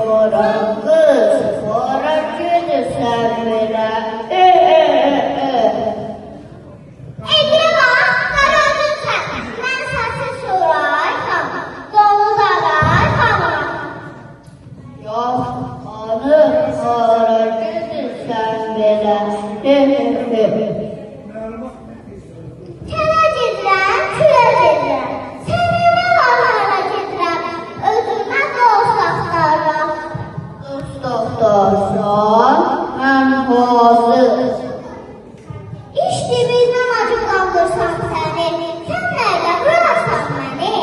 Sonra kız, sonra gelirsen belə. Ekrem karadın sen. Ben saçı sorarsan. Dolu dalarsan. Yox, hanım, sonra gelirsen belə. Çələ gedirəm, külə gedirəm. Sənə vaxtlara gedirəm. Özümə dost axtarıram. Dost axtarsan, mən hazır. İştimizdən acıqlandırsam səni. Sən nəyə vurarsan məni?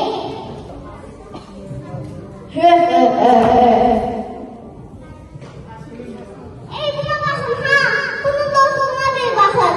Evine bakın ha. Bunun dostluğuna bir bakın.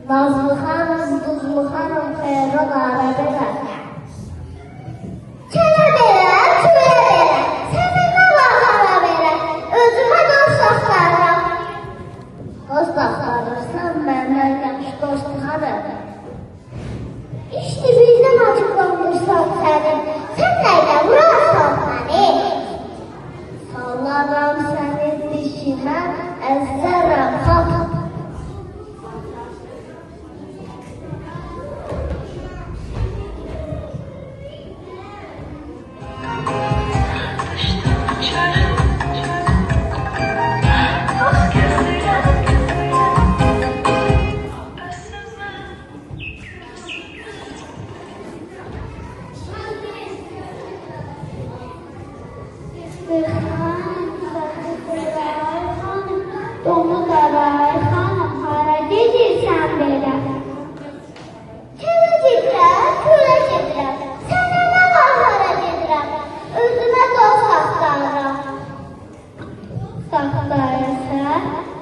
Nazlı Hanım, Duzlu Hanım, Ferran aradılar. Çene verem, küre verem, seninle bakara verem, özüme dost axtarıram. Dost axtarırsan, məndən yaxşı dost hanım. İşte bizdən acıqlanmışsan səni, sən nəylə vurarsan məni? Sallaram səni dişimə, əzzərəm xat. Dolu daray xanım, hara gedirsən belə? Çələ gedirəm, külə gedirəm, sənə vaxtlara gedirəm, özümə dost axtarıram. Saxtarırsa,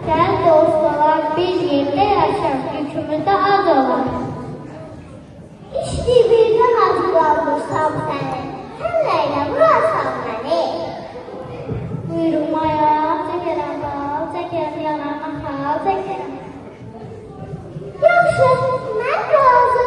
gəl dost olaq, bir yerdə yaşam, yükümüzdə az olar. İşte birdən acıqlandırsam səni, sən nəylə vurarsan məni? Buyurmaya, çəkərəm bal, çəkərəm yanağıma xal, çəkərəm. Yaxşı, mən razı.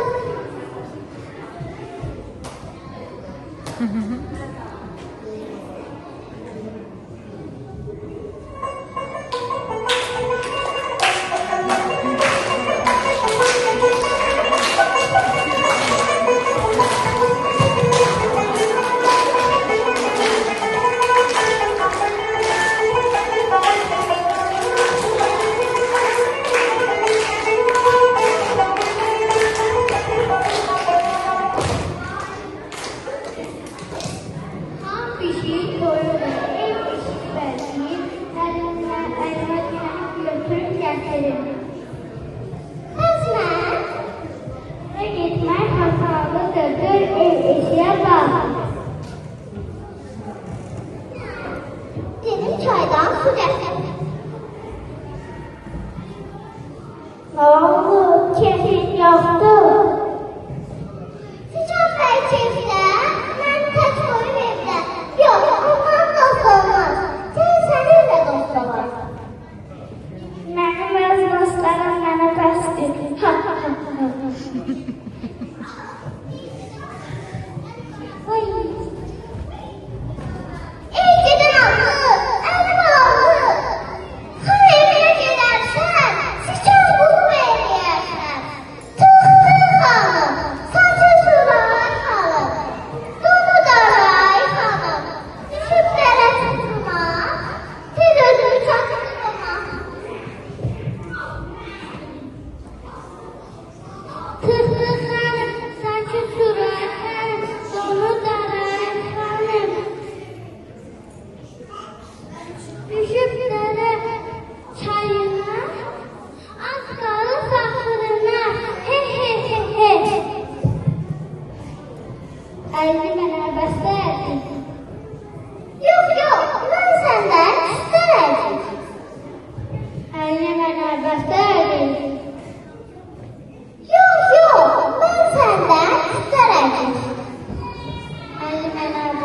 Çaydan su gətir. Nə oldu? Keyfin yoxdur. Sıcaq bəy keyfdə, mən tək qoyum evdə. Yox, ondan dost olmaz. Səninlə dost olar. Mənim özümə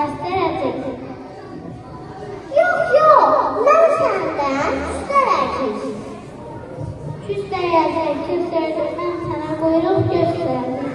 xəstələcəksən. Yox, mən səndən küstələcəksən. Küstələcəksən sözü mən sənə quyruq göstərdim.